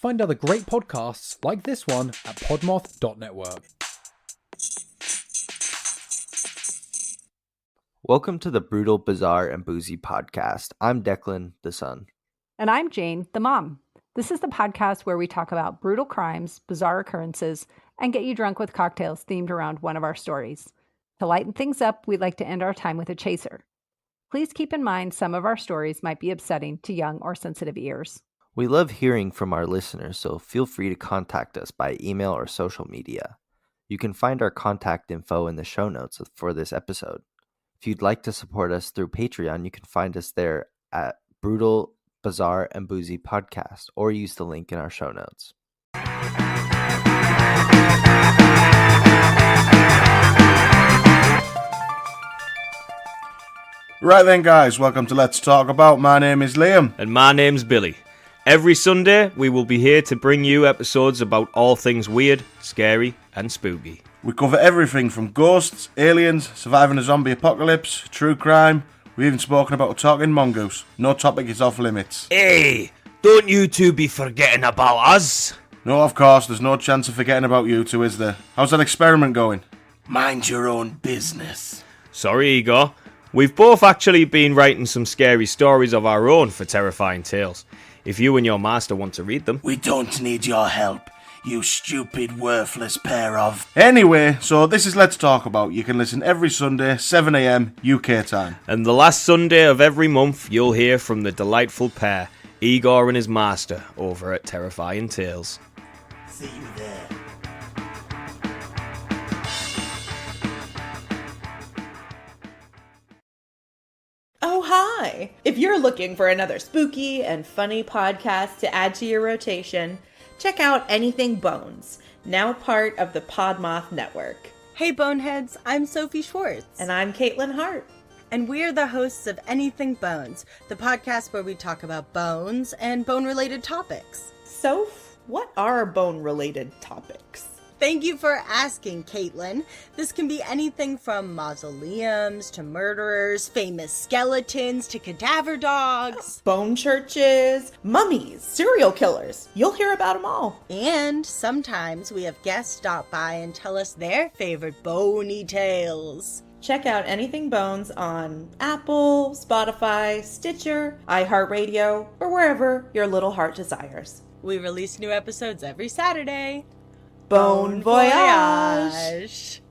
Find other great podcasts like this one at Podmoth.Network. Welcome to the Brutal, Bizarre, and Boozy podcast. I'm Deklan, the son. And I'm Jane, the mom. This is the podcast where we talk about brutal crimes, bizarre occurrences, and get you drunk with cocktails themed around one of our stories. To lighten things up, we'd like to end our time with a chaser. Please keep in mind some of our stories might be upsetting to young or sensitive ears. We love hearing from our listeners, so feel free to contact us by email or social media. You can find our contact info in the show notes for this episode. If you'd like to support us through Patreon, you can find us there at Brutal, Bizarre, and Boozy Podcast, or use the link in our show notes. Right then, guys, welcome to Let's Talk About. My name is Liam. And my name's Billy. Every Sunday, we will be here to bring you episodes about all things weird, scary, and spooky. We cover everything from ghosts, aliens, surviving a zombie apocalypse, true crime. We've even spoken about a talking mongoose. No topic is off limits. Hey, don't you two be forgetting about us. No, of course, there's no chance of forgetting about you two, is there? How's that experiment going? Mind your own business. Sorry, Igor. We've both actually been writing some scary stories of our own for Terrifying Tales. If you and your master want to read them. We don't need your help, you stupid, worthless pair of... Anyway, so this is Let's Talk About. You can listen every Sunday, 7 a.m. UK time. And the last Sunday of every month, you'll hear from the delightful pair, Igor and his master, over at Terrifying Tales. See you there. Oh, hi! If you're looking for another spooky and funny podcast to add to your rotation, check out Anything Bones, now part of the Podmoth Network. Hey Boneheads, I'm Sophie Schwartz. And I'm Caitlin Hart. And we're the hosts of Anything Bones, the podcast where we talk about bones and bone-related topics. Soph, what are bone-related topics? Thank you for asking, Caitlin. This can be anything from mausoleums to murderers, famous skeletons to cadaver dogs. Bone churches, mummies, serial killers. You'll hear about them all. And sometimes we have guests stop by and tell us their favorite bony tales. Check out Anything Bones on Apple, Spotify, Stitcher, iHeartRadio, or wherever your little heart desires. We release new episodes every Saturday. Bon voyage!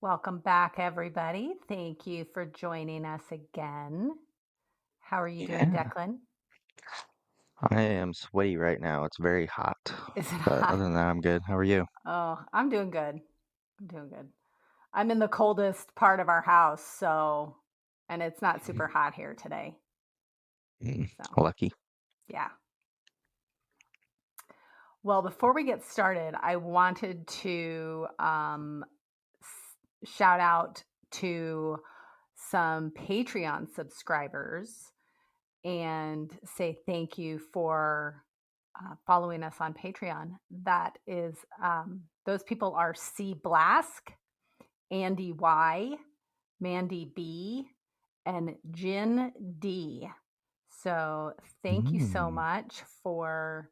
Welcome back, everybody. Thank you for joining us again. How are you doing, Deklan? I am sweaty right now. It's very hot. Is it But hot? other than that, I'm good. How are you? Oh, I'm doing good. I'm in the coldest part of our house, and it's not super hot here today. So, Lucky. yeah. Well, before we get started, I wanted to shout out to some Patreon subscribers and say thank you for following us on Patreon. That is, those people are C. Blask, Andy Y, Mandy B, and Jin D. So thank you so much for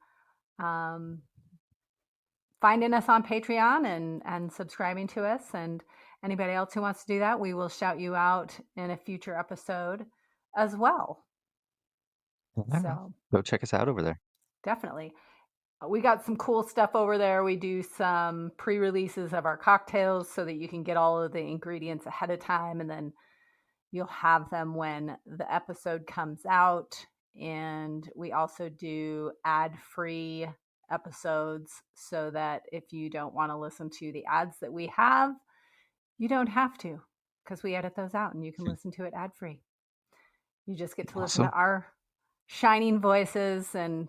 finding us on Patreon and subscribing to us. And anybody else who wants to do that, we will shout you out in a future episode as well. So Go check us out over there. definitely. We got some cool stuff over there. We do some pre-releases of our cocktails so that you can get all of the ingredients ahead of time, and then you'll have them when the episode comes out. And we also do ad-free episodes so that if you don't want to listen to the ads that we have, you don't have to, because we edit those out and you can listen to it ad-free. You just get to listen to our shining voices and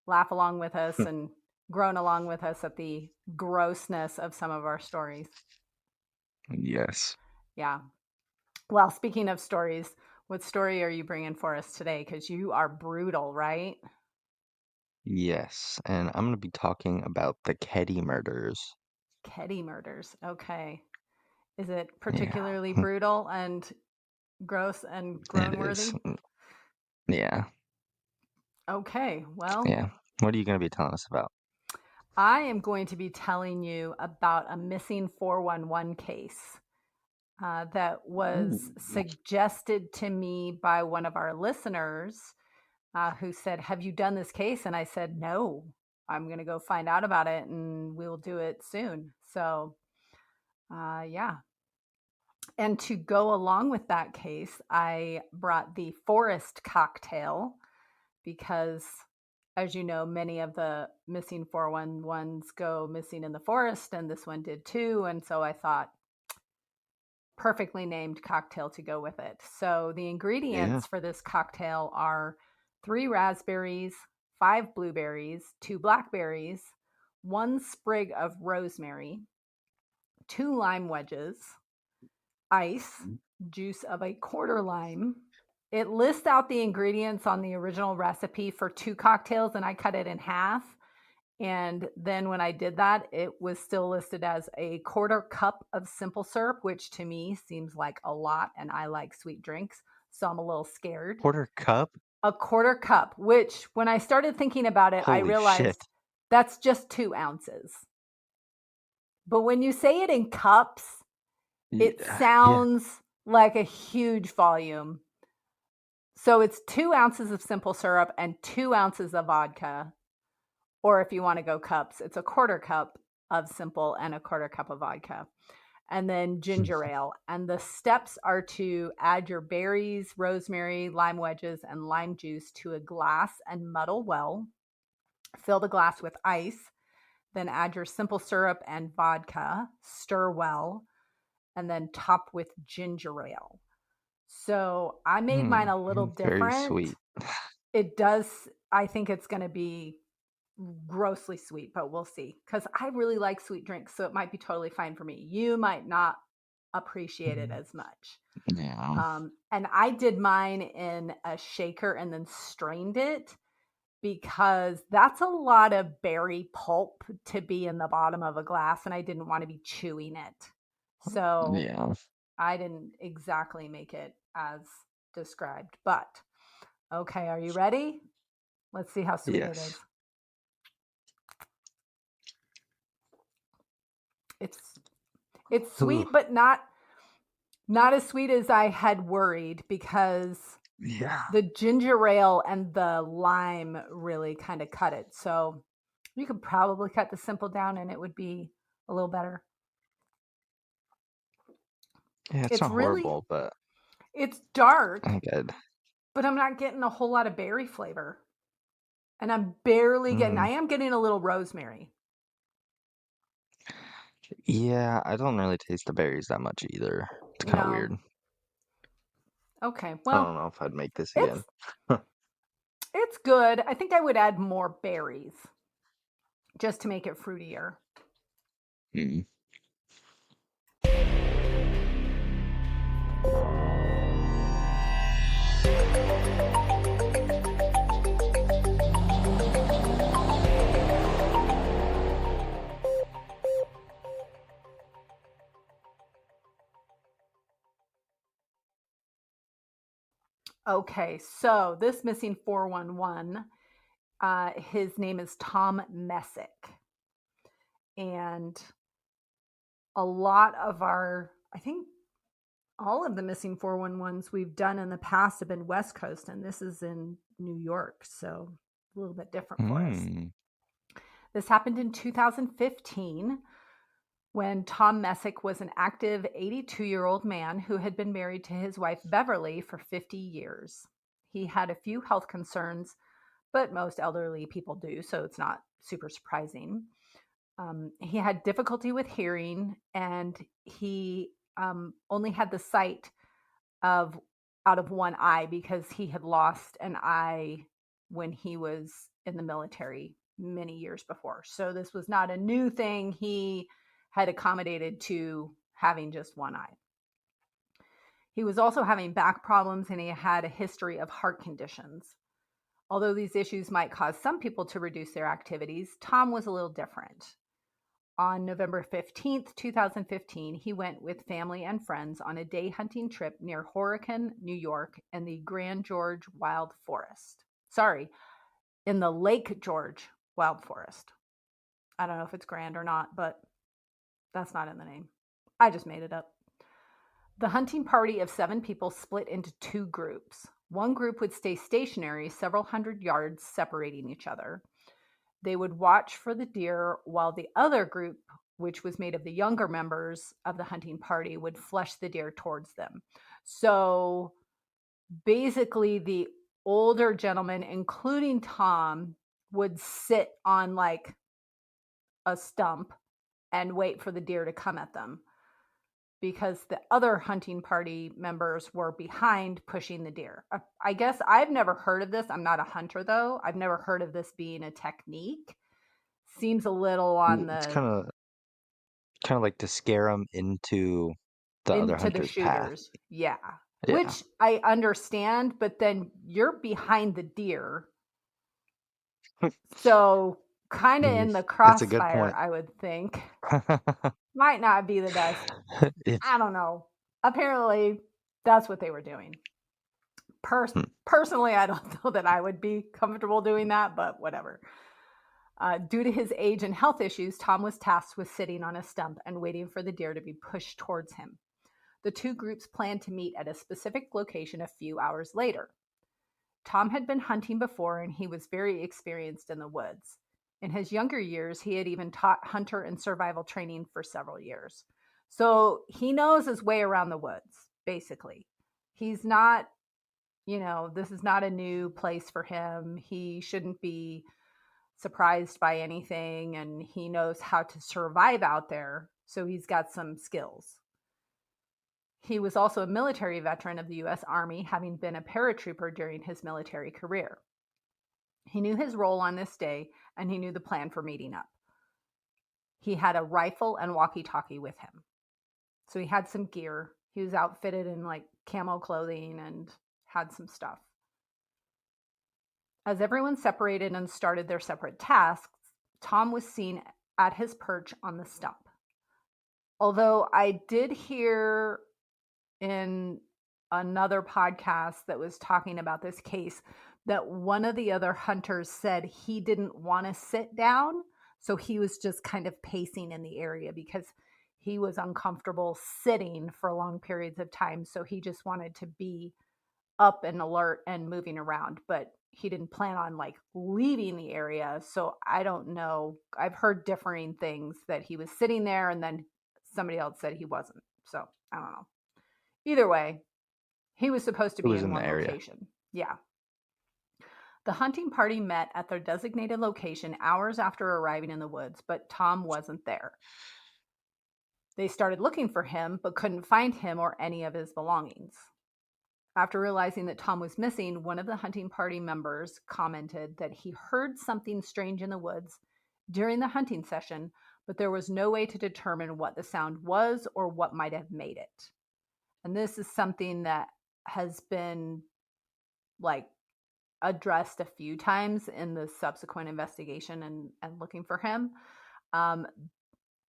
laugh along with us and groan along with us at the grossness of some of our stories. Yes. Yeah. Well, speaking of stories, what story are you bringing for us today? Because you are brutal, right? Yes. And I'm going to be talking about the Keddie murders. Keddie murders. Okay. Is it particularly brutal and gross and groan-worthy? Yeah. Okay, well, Yeah. What are you going to be telling us about? I am going to be telling you about a missing 411 case that was suggested to me by one of our listeners who said, "Have you done this case?" And I said, "No, I'm going to go find out about it and we'll do it soon." So, yeah. And to go along with that case, I brought the forest cocktail because, as you know, many of the missing 411s go missing in the forest, and this one did too. And so I thought, perfectly named cocktail to go with it. So the ingredients for this cocktail are 3 raspberries, 5 blueberries, 2 blackberries, 1 sprig of rosemary, 2 lime wedges, ice, juice of a quarter lime. It lists out the ingredients on the original recipe for 2 cocktails, and I cut it in half. And then when I did that, it was still listed as a quarter cup of simple syrup, which to me seems like a lot, and I like sweet drinks, so I'm a little scared. Quarter cup? A quarter cup, which when I started thinking about it, I Holy realized shit. that's just 2 ounces. But when you say it in cups, it sounds like a huge volume. So it's 2 ounces of simple syrup and 2 ounces of vodka. Or if you want to go cups, it's a quarter cup of simple and a quarter cup of vodka. And then ginger ale. And the steps are to add your berries, rosemary, lime wedges, and lime juice to a glass and muddle well. Fill the glass with ice. Then add your simple syrup and vodka. Stir well. And then top with ginger ale. So I made mine a little different. Very sweet. It does. I think it's going to be grossly sweet, but we'll see, because I really like sweet drinks, so it might be totally fine for me. You might not appreciate it as much. And I did mine in a shaker and then strained it, because that's a lot of berry pulp to be in the bottom of a glass, and I didn't want to be chewing it. So I didn't exactly make it as described. But okay, are you ready? Let's see how sweet it is. It's sweet, but not as sweet as I had worried, because the ginger ale and the lime really kind of cut it. So you could probably cut the simple down and it would be a little better. Yeah, it's not really horrible, but it's dark. good. But I'm not getting a whole lot of berry flavor. And I'm barely getting, I am getting a little rosemary. Yeah, I don't really taste the berries that much either. It's kind of weird. Okay, well, I don't know if I'd make this again. It's good. I think I would add more berries just to make it fruitier. Okay, so this missing 411, his name is Tom Messick. And a lot of I think all of the missing 411s we've done in the past have been West Coast, and this is in New York, so a little bit different for us. This happened in 2015 when Tom Messick was an active 82-year-old man who had been married to his wife Beverly for 50 years. He had a few health concerns, but most elderly people do, so it's not super surprising. He had difficulty with hearing, and he only had the sight out of one eye because he had lost an eye when he was in the military many years before. So this was not a new thing. He had accommodated to having just one eye. He was also having back problems, and he had a history of heart conditions. Although these issues might cause some people to reduce their activities, Tom was a little different. On November 15th, 2015, he went with family and friends on a day hunting trip near Horicon, New York, and the Grand George Wild Forest. Sorry, in the Lake George Wild Forest. I don't know if it's grand or not, but that's not in the name. I just made it up. The hunting party of 7 people split into 2 groups. One group would stay stationary several hundred yards separating each other. They would watch for the deer while the other group, which was made of the younger members of the hunting party, would flush the deer towards them. So basically the older gentlemen, including Tom, would sit on like a stump and wait for the deer to come at them, because the other hunting party members were behind pushing the deer. I guess I've never heard of this. I'm not a hunter, though. I've never heard of this being a technique. Seems a little on It's the kind of like to scare them into the other into the hunter's path. shooters. Yeah. Yeah. Which I understand, but then you're behind the deer. So kind of in the That's a good crossfire, point. I would think. Might not be the best. Yeah. I don't know. Apparently, that's what they were doing. Personally, I don't know that I would be comfortable doing that, but whatever. Due to his age and health issues, Tom was tasked with sitting on a stump and waiting for the deer to be pushed towards him. The 2 groups planned to meet at a specific location a few hours later. Tom had been hunting before, and he was very experienced in the woods. In his younger years, he had even taught hunter and survival training for several years. So he knows his way around the woods, basically. He's not, this is not a new place for him. He shouldn't be surprised by anything, and he knows how to survive out there. So he's got some skills. He was also a military veteran of the U.S. Army, having been a paratrooper during his military career. He knew his role on this day, and he knew the plan for meeting up. He had a rifle and walkie-talkie with him. So he had some gear. He was outfitted in like camo clothing and had some stuff. As everyone separated and started their separate tasks, Tom was seen at his perch on the stump. Although I did hear in another podcast that was talking about this case that one of the other hunters said he didn't want to sit down, so he was just kind of pacing in the area because he was uncomfortable sitting for long periods of time, so he just wanted to be up and alert and moving around, but he didn't plan on like leaving the area. So I don't know. I've heard differing things, that he was sitting there and then somebody else said he wasn't. So I don't know. Either way, he was supposed to be in one location. Yeah. The hunting party met at their designated location hours after arriving in the woods, but Tom wasn't there. They started looking for him, but couldn't find him or any of his belongings. After realizing that Tom was missing, one of the hunting party members commented that he heard something strange in the woods during the hunting session, but there was no way to determine what the sound was or what might have made it. And this is something that has been like addressed a few times in the subsequent investigation and looking for him.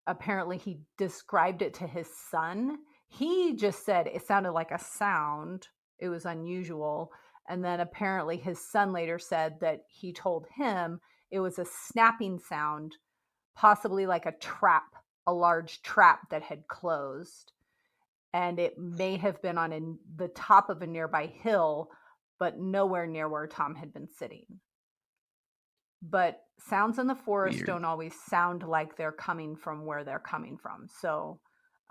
Apparently he described it to his son. He just said it sounded like a sound. It was unusual. And then apparently his son later said that he told him it was a snapping sound, possibly like a trap, a large trap that had closed. And it may have been on the top of a nearby hill, but nowhere near where Tom had been sitting. But sounds in the forest don't always sound like they're coming from where they're coming from. So,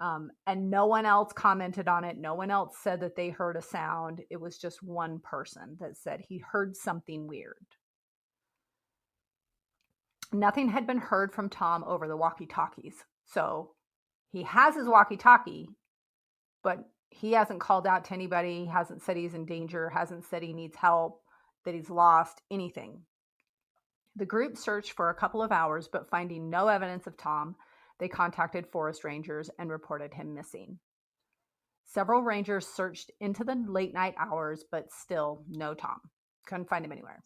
and no one else commented on it. No one else said that they heard a sound. It was just one person that said he heard something weird. Nothing had been heard from Tom over the walkie-talkies. So he has his walkie-talkie, but he hasn't called out to anybody, hasn't said he's in danger, hasn't said he needs help, that he's lost, anything. The group searched for a couple of hours, but finding no evidence of Tom, they contacted forest rangers and reported him missing. Several rangers searched into the late night hours, but still no Tom. Couldn't find him anywhere.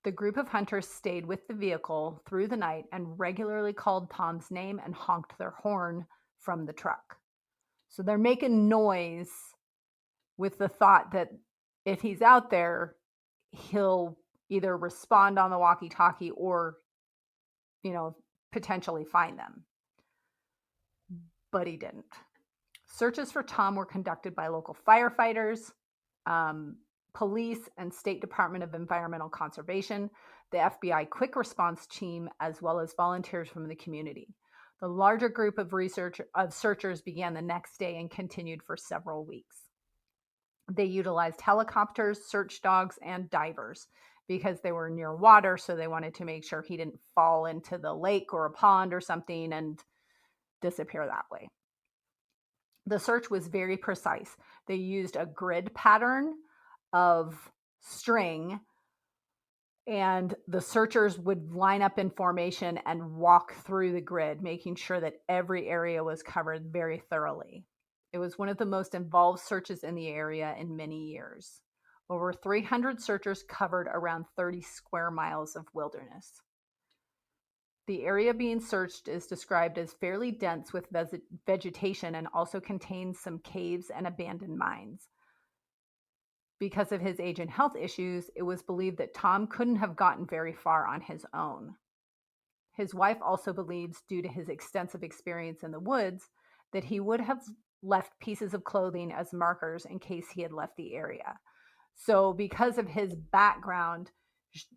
The group of hunters stayed with the vehicle through the night and regularly called Tom's name and honked their horn from the truck. So they're making noise with the thought that if he's out there, he'll either respond on the walkie-talkie or, potentially find them. But he didn't. Searches for Tom were conducted by local firefighters, police, and State Department of Environmental Conservation, the FBI Quick Response Team, as well as volunteers from the community. The larger group of searchers began the next day and continued for several weeks. They utilized helicopters, search dogs, and divers because they were near water, so they wanted to make sure he didn't fall into the lake or a pond or something and disappear that way. The search was very precise. They used a grid pattern of string, and the searchers would line up in formation and walk through the grid, making sure that every area was covered very thoroughly. It was one of the most involved searches in the area in many years. Over 300 searchers covered around 30 square miles of wilderness. The area being searched is described as fairly dense with vegetation and also contains some caves and abandoned mines. Because of his age and health issues, it was believed that Tom couldn't have gotten very far on his own. His wife also believes, due to his extensive experience in the woods, that he would have left pieces of clothing as markers in case he had left the area. So because of his background,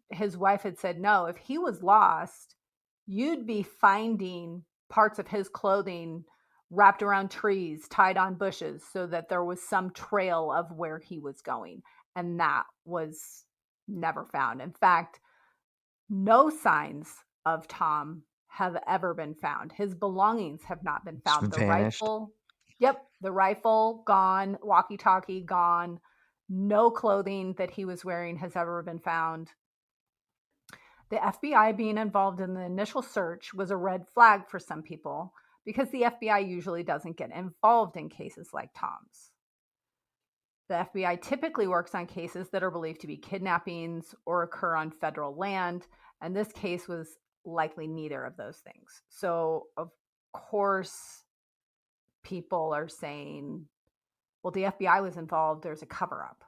his wife had said, no, if he was lost, you'd be finding parts of his clothing wrapped around trees, tied on bushes, so that there was some trail of where he was going. And that was never found. In fact, no signs of Tom have ever been found. His belongings have not been found. The rifle gone, walkie-talkie gone. No clothing that he was wearing has ever been found. The FBI being involved in the initial search was a red flag for some people because the FBI usually doesn't get involved in cases like Tom's. The FBI typically works on cases that are believed to be kidnappings or occur on federal land, and this case was likely neither of those things. So, of course, people are saying, well, the FBI was involved, there's a cover-up.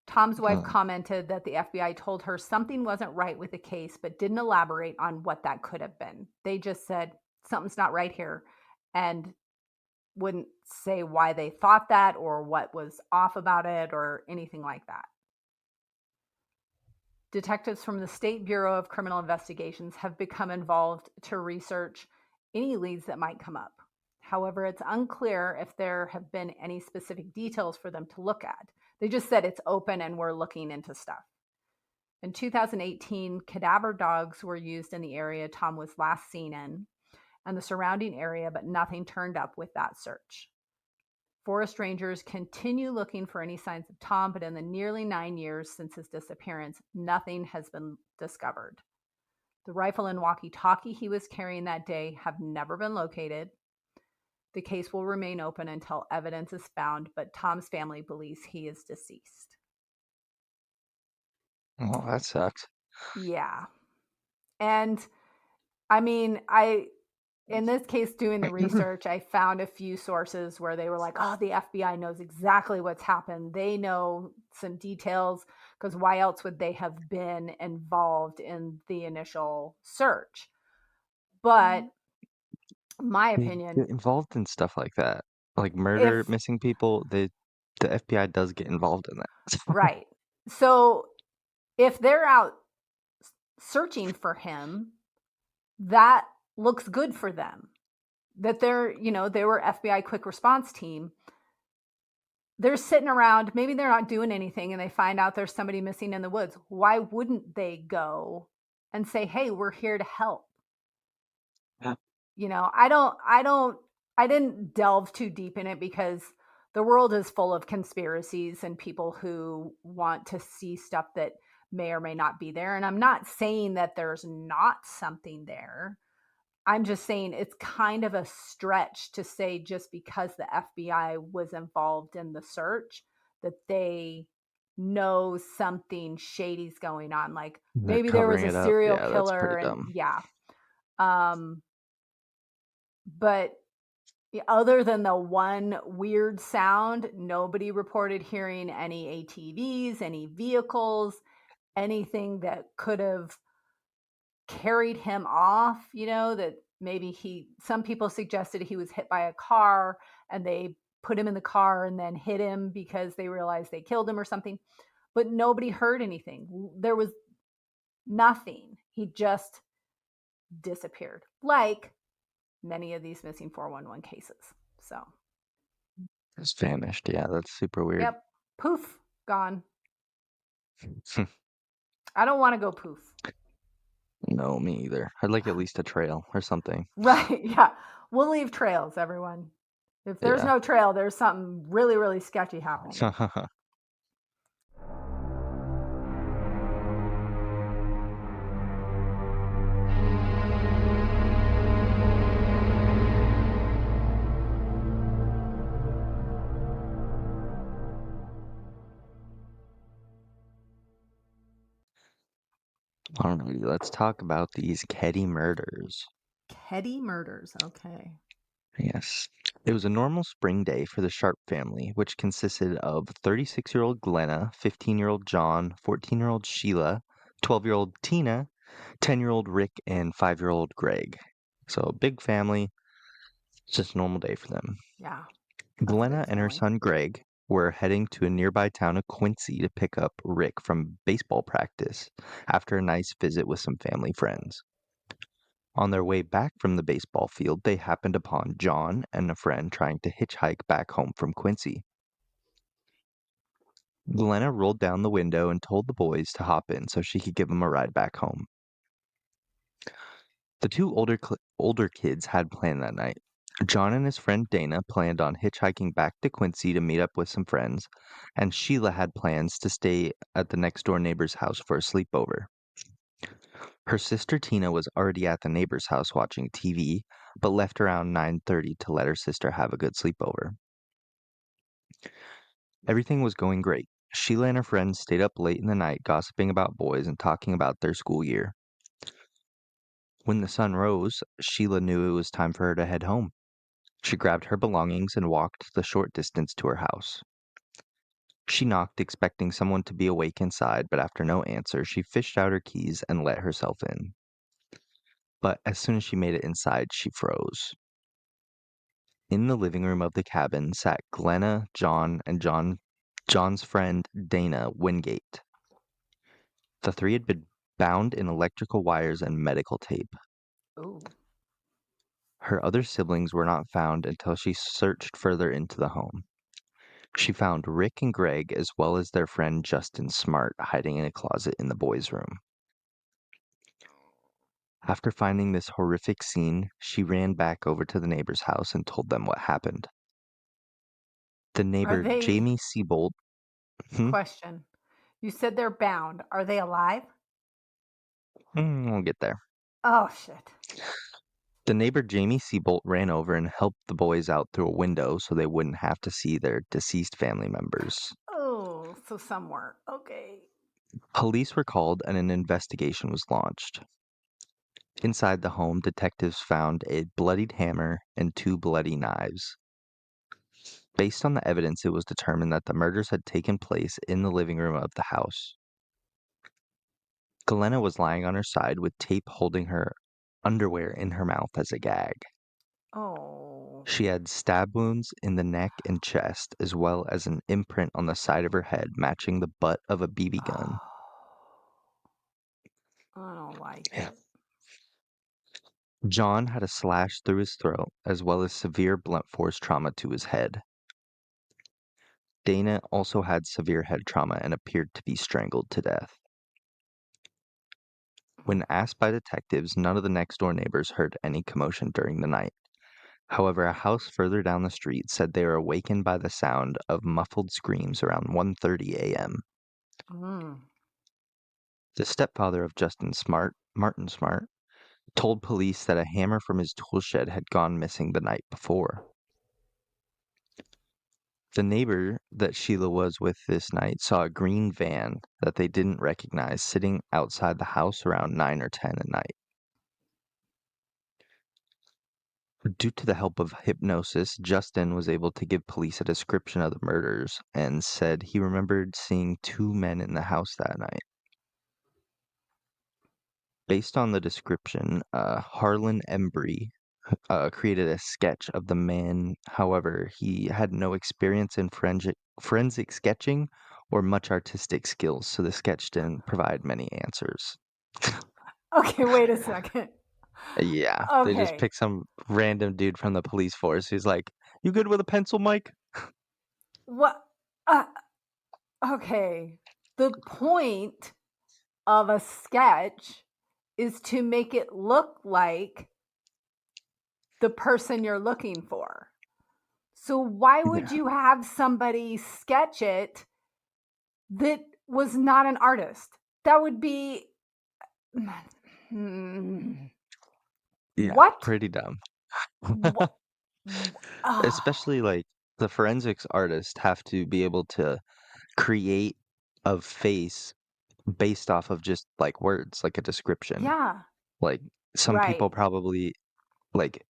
Tom's wife commented that the FBI told her something wasn't right with the case, but didn't elaborate on what that could have been. They just said, something's not right here, and wouldn't say why they thought that or what was off about it or anything like that. Detectives from the State Bureau of Criminal Investigations have become involved to research any leads that might come up. However, it's unclear if there have been any specific details for them to look at. They just said it's open and we're looking into stuff. In 2018, cadaver dogs were used in the area Tom was last seen in and the surrounding area, but nothing turned up with that search. Forest rangers continue looking for any signs of Tom, but in the nearly 9 years since his disappearance, nothing has been discovered. The rifle and walkie-talkie he was carrying that day have never been located. The case will remain open until evidence is found, but Tom's family believes he is deceased. Oh, that sucks. Yeah. And I mean, in this case, doing the research, I found a few sources where they were like, oh, the FBI knows exactly what's happened. They know some details, because why else would they have been involved in the initial search? But my opinion, Get involved in stuff like that, like murder, missing people. The FBI does get involved in that. Right. So if they're out searching for him, that looks good for them. That they were FBI quick response team. They're sitting around, maybe they're not doing anything, and they find out there's somebody missing in the woods. Why wouldn't they go and say, hey, we're here to help? Yeah. I didn't delve too deep in it because the world is full of conspiracies and people who want to see stuff that may or may not be there. And I'm not saying that there's not something there. I'm just saying it's kind of a stretch to say just because the FBI was involved in the search that they know something shady's going on. Like maybe there was a serial killer. But other than the one weird sound, nobody reported hearing any ATVs, any vehicles, anything that could have carried him off, that maybe some people suggested he was hit by a car and they put him in the car and then hit him because they realized they killed him or something. But nobody heard anything. There was nothing. He just disappeared, like many of these missing 411 cases. So, Just vanished. Yeah, that's super weird. yep, poof, gone. I don't want to go poof. No, me either. I'd like at least a trail or something. Right, yeah. We'll leave trails, everyone. If there's Yeah. no trail, there's something really, really sketchy happening. Alrighty, let's talk about these Keddie murders. Keddie murders, okay. Yes. It was a normal spring day for the Sharp family, which consisted of 36-year-old Glenna, 15-year-old John, 14-year-old Sheila, 12-year-old Tina, 10-year-old Rick, and 5-year-old Greg. So a big family. It's just a normal day for them. Yeah. That's a Glenna big and her family. son Greg were heading to a nearby town of Quincy to pick up Rick from baseball practice after a nice visit with some family friends. On their way back from the baseball field, they happened upon John and a friend trying to hitchhike back home from Quincy. Glenna rolled down the window and told the boys to hop in so she could give them a ride back home. The two older kids had planned that night. John and his friend Dana planned on hitchhiking back to Quincy to meet up with some friends, and Sheila had plans to stay at the next door neighbor's house for a sleepover. Her sister Tina was already at the neighbor's house watching TV, but left around 9:30 to let her sister have a good sleepover. Everything was going great. Sheila and her friends stayed up late in the night gossiping about boys and talking about their school year. When the sun rose, Sheila knew it was time for her to head home. She grabbed her belongings and walked the short distance to her house. She knocked, expecting someone to be awake inside, but after no answer, she fished out her keys and let herself in. But as soon as she made it inside, she froze. In the living room of the cabin sat Glenna, John, and John's friend Dana Wingate. The three had been bound in electrical wires and medical tape. Ooh. Her other siblings were not found until she searched further into the home. She found Rick and Greg as well as their friend Justin Smart hiding in a closet in the boys' room. After finding this horrific scene, she ran back over to the neighbor's house and told them what happened. The neighbor, they- Jamie Seabold. Question. You said they're bound. Are they alive? We'll get there. Oh, shit. The neighbor, Jamie Seabolt, ran over and helped the boys out through a window so they wouldn't have to see their deceased family members. Oh, so some were. Okay. Police were called and an investigation was launched. Inside the home, detectives found a bloodied hammer and 2 bloody knives. Based on the evidence, it was determined that the murders had taken place in the living room of the house. Glenna was lying on her side with tape holding her underwear in her mouth as a gag. Oh. She had stab wounds in the neck and chest, as well as an imprint on the side of her head matching the butt of a BB gun. I don't like Yeah. it. John had a slash through his throat, as well as severe blunt force trauma to his head. Dana also had severe head trauma and appeared to be strangled to death. When asked by detectives, none of the next door neighbors heard any commotion during the night. However, a house further down the street said they were awakened by the sound of muffled screams around 1:30 a.m. The stepfather of Justin Smart, Martin Smart, told police that a hammer from his tool shed had gone missing the night before. The neighbor that Sheila was with this night saw a green van that they didn't recognize sitting outside the house around 9 or 10 at night. Due to the help of hypnosis, Justin was able to give police a description of the murders and said he remembered seeing 2 men in the house that night. Based on the description, Harlan Embry created a sketch of the man. However, he had no experience in forensic sketching or much artistic skills, so the sketch didn't provide many answers. Okay, wait a second. Yeah, they just Okay. picked some random dude from the police force. He's like, "You good with a pencil, Mike?" What? Okay. The point of a sketch is to make it look like the person you're looking for. So why would Yeah. you have somebody sketch it that was not an artist? That would be Yeah, what? pretty dumb. What? Especially like the forensics artists have to be able to create a face based off of just like words, like a description. Yeah, Like some people right. probably like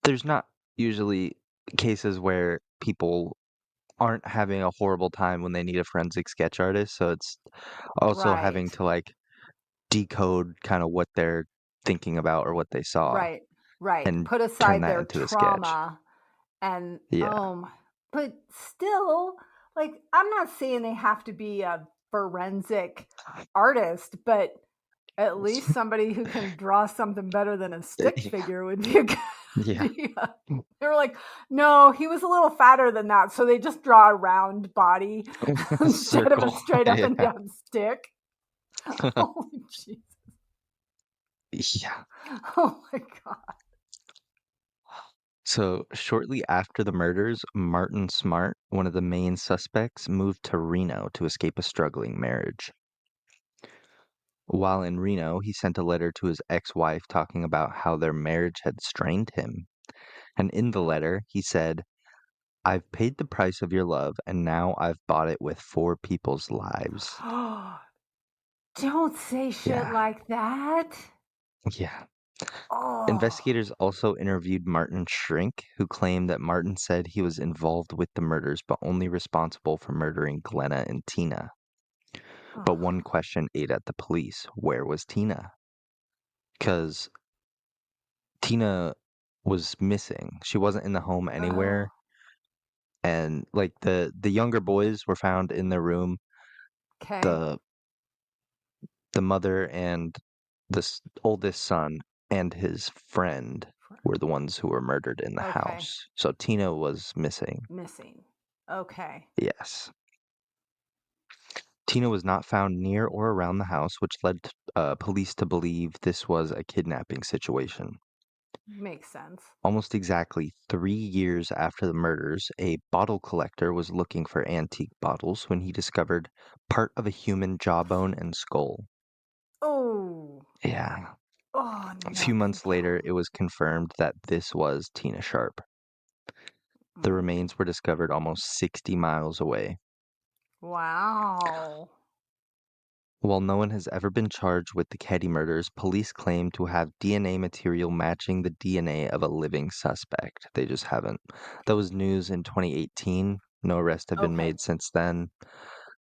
there's not usually cases where people aren't having a horrible time when they need a forensic sketch artist, so it's also having Right. to like decode kind of what they're thinking about or what they saw Right. Right. and Put turn aside that their into a sketch. trauma and Yeah. but still, like, I'm not saying they have to be a forensic artist, but at least somebody who can draw something better than a stick figure would be a good Yeah. idea. They were like, no, he was a little fatter than that, so they just draw a round body instead of a Circle. straight up and Yeah. down stick. Holy Jesus. Yeah. Oh my God. So shortly after the murders, Martin Smart, one of the main suspects, moved to Reno to escape a struggling marriage. While in Reno, he sent a letter to his ex-wife talking about how their marriage had strained him. And in the letter, he said, "I've paid the price of your love, and now I've bought it with 4 people's lives." Don't say shit Yeah. like that. Yeah. Oh. Investigators also interviewed Martin's shrink, who claimed that Martin said he was involved with the murders but only responsible for murdering Glenna and Tina. But one question ate at the police. Where was Tina? Because Tina was missing. She wasn't in the home anywhere. And like the younger boys were found in their room. Okay. The mother and the oldest son and his friend were the ones who were murdered in the Okay. house. So Tina was missing. Missing. Okay. Yes. Tina was not found near or around the house, which led police to believe this was a kidnapping situation. Makes sense. Almost exactly 3 years after the murders, a bottle collector was looking for antique bottles when he discovered part of a human jawbone and skull. Oh. Yeah. Oh, A few months later, it was confirmed that this was Tina Sharp. The remains were discovered almost 60 miles away. Wow. While no one has ever been charged with the Keddie murders, police claim to have DNA material matching the DNA of a living suspect. They just haven't. That was news in 2018. No arrests have been Okay. made since then.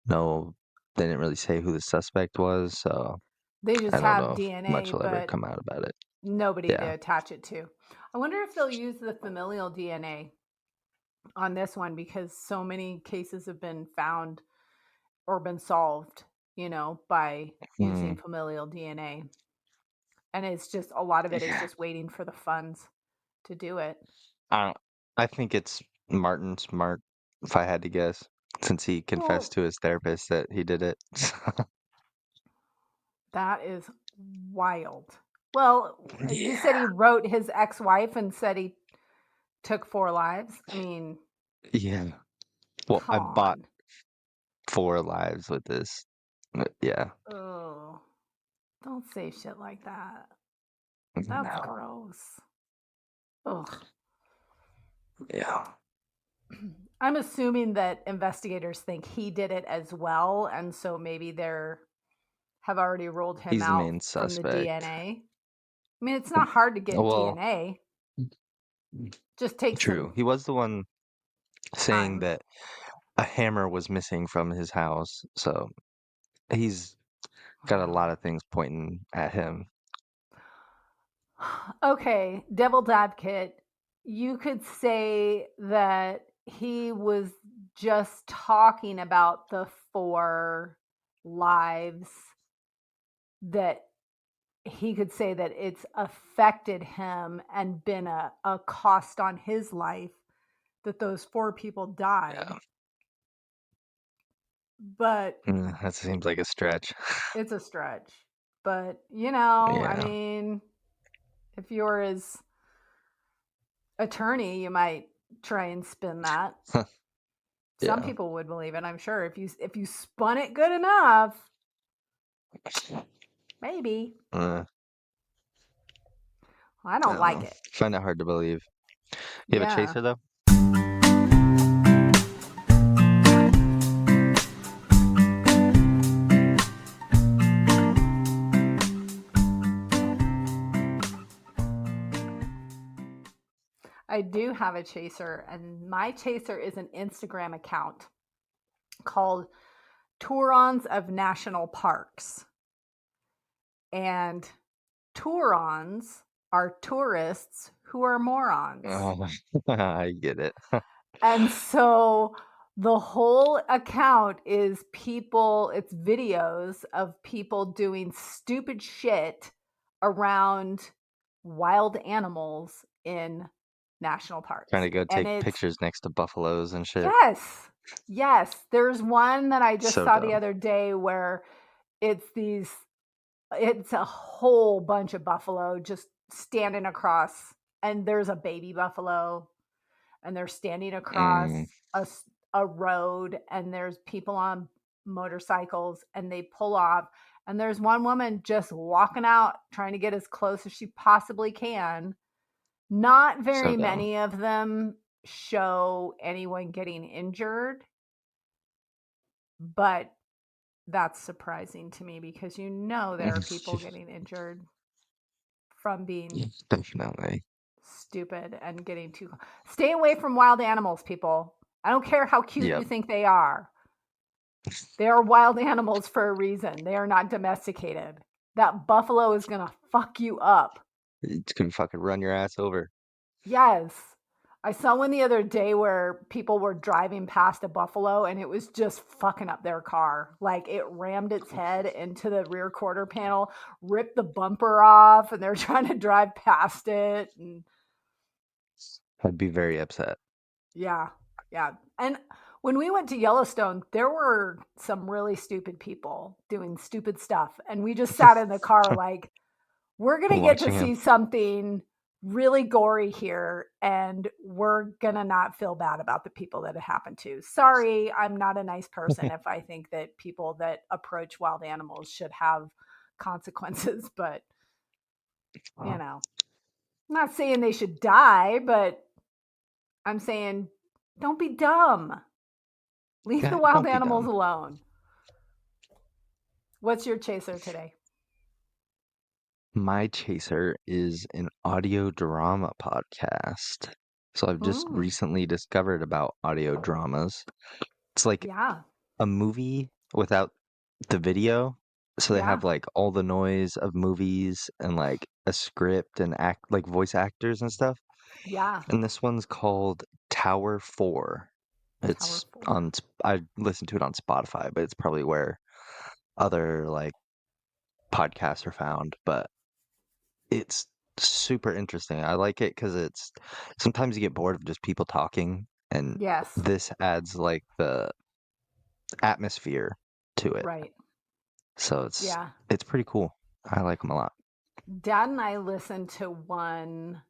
No, they didn't really say who the suspect was, so They just I don't have know if much DNA, will ever but come out about it. nobody to Yeah. attach it to. I wonder if they'll use the familial DNA on this one because so many cases have been found or been solved, by using familial DNA. And it's just a lot of it is just waiting for the funds to do it. I think it's Martin Smart, if I had to guess, since he confessed to his therapist that he did it. That is wild. Well, you said he wrote his ex-wife and said he took 4 lives. I mean, Yeah. Well, I come bought on. 4 lives with this. Yeah. Oh, don't say shit like that. That's No. gross. Ugh. Yeah. I'm assuming that investigators think he did it as well, and so maybe have already ruled him He's the out main from the suspect. DNA. I mean, it's not hard to get Well, DNA. Just takes True. some He was the one saying time. that a hammer was missing from his house, so he's got a lot of things pointing at him. Okay, devil's advocate, you could say that he was just talking about the 4 lives that he could say that it's affected him and been a cost on his life that those 4 people died. Yeah. But That seems like a stretch. it's a stretch. But, I Yeah. mean, if you're his attorney, you might try and spin that. Some Yeah. people would believe it, I'm sure. If you spun it good enough, maybe. Uh, I I don't don't like know. it. Find it hard to believe. You have a Yeah. chaser, though? I do have a chaser, and my chaser is an Instagram account called Tourons of National Parks. And Tourons are tourists who are morons. Oh, I get it. And so the whole account is it's videos of people doing stupid shit around wild animals in national parks. Trying to go And take pictures next to buffaloes and shit. Yes. There's one that I just So saw dumb. the other day where it's a whole bunch of buffalo just standing across, and there's a baby buffalo, and they're standing across a road, and there's people on motorcycles, and they pull off, and there's one woman just walking out trying to get as close as she possibly can. Not very So dumb. many of them show anyone getting injured, but that's surprising to me because there are people getting injured from being Definitely. stupid and getting too. Stay away from wild animals, people. I don't care how cute you think they are. They are wild animals for a reason. They are not domesticated. That buffalo is going to fuck you up. It's gonna fucking run your ass over. Yes. I saw one the other day where people were driving past a buffalo and it was just fucking up their car. Like it rammed its head into the rear quarter panel, ripped the bumper off, and they're trying to drive past it. And I'd be very upset. yeah. And when we went to Yellowstone, there were some really stupid people doing stupid stuff. And we just sat in the car like, we're going to get to see something really gory here, and we're going to not feel bad about the people that it happened to. Sorry, I'm not a nice person if I think that people that approach wild animals should have consequences, but, I'm not saying they should die, but I'm saying don't be dumb. Leave the wild animals alone. What's your chaser today? My chaser is an audio drama podcast. So I've just recently discovered about audio dramas. It's like a movie without the video. So they have like all the noise of movies and like a script and like voice actors and stuff. Yeah. And this one's called Tower 4. It's on I listened to it on Spotify, but it's probably where other like podcasts are found, but it's super interesting. I like it because it's sometimes you get bored of just people talking, and this adds like the atmosphere to it. Right. So it's pretty cool. I like them a lot. Dad and I listened to one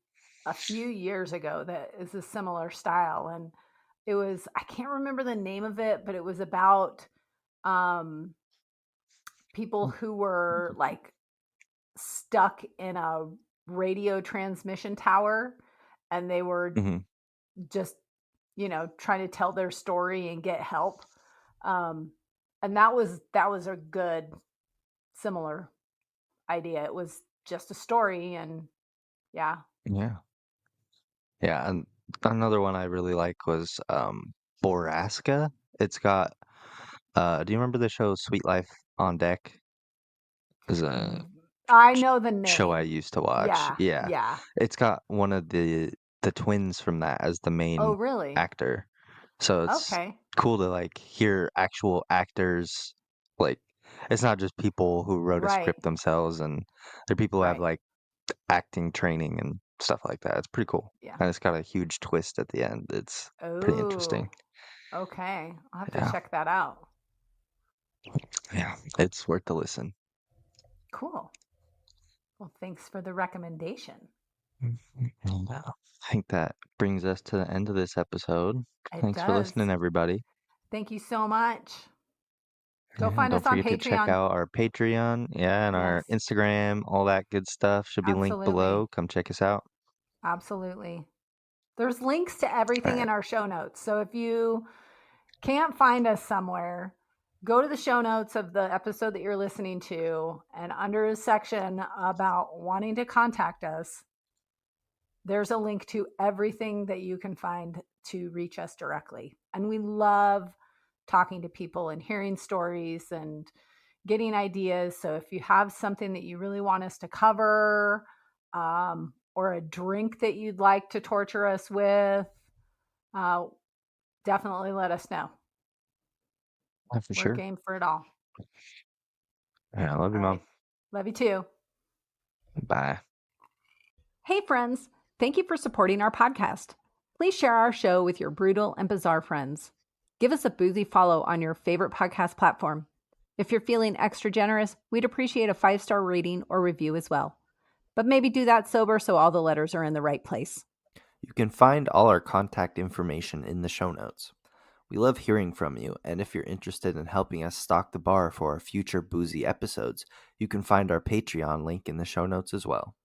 a few years ago that is a similar style, and it was, I can't remember the name of it, but it was about people who were like stuck in a radio transmission tower, and they were just trying to tell their story and get help, and that was a good similar idea. It was just a story, and yeah Yeah, and another one I really like was Boraska. It's got do you remember the show Sweet Life on Deck? Is a I know the show I name. used to watch. Yeah, Yeah. yeah. It's got one of the twins from that as the Oh, main really? actor. So it's Okay. cool to like hear actual actors, like it's not just people who wrote a Right, script themselves, and they're people who have right. like acting training and stuff like that. It's pretty cool. Yeah. And it's got a huge twist at the end. It's pretty interesting. Oh, okay. I'll have to Yeah. check that out. Yeah. It's worth the listen. Cool. Well, thanks for the recommendation. Yeah. I think that brings us to the end of this episode. It Thanks for does. listening, everybody. Thank you so much. Go Yeah, find don't us on forget to check Patreon. out our Patreon, and our Yes, Instagram, all that good stuff should be linked absolutely. below. Come check us out. Absolutely. There's links to everything All in right. our show notes. So if you can't find us somewhere, go to the show notes of the episode that you're listening to, and under a section about wanting to contact us, there's a link to everything that you can find to reach us directly. And we love talking to people and hearing stories and getting ideas. So if you have something that you really want us to cover, or a drink that you'd like to torture us with, definitely let us know. Yeah, for We're sure. game for it all. Yeah, I love you, All Mom. right. Love you too. Bye. Hey, friends. Thank you for supporting our podcast. Please share our show with your brutal and bizarre friends. Give us a boozy follow on your favorite podcast platform. If you're feeling extra generous, we'd appreciate a 5-star rating or review as well. But maybe do that sober so all the letters are in the right place. You can find all our contact information in the show notes. We love hearing from you, and if you're interested in helping us stock the bar for our future boozy episodes, you can find our Patreon link in the show notes as well.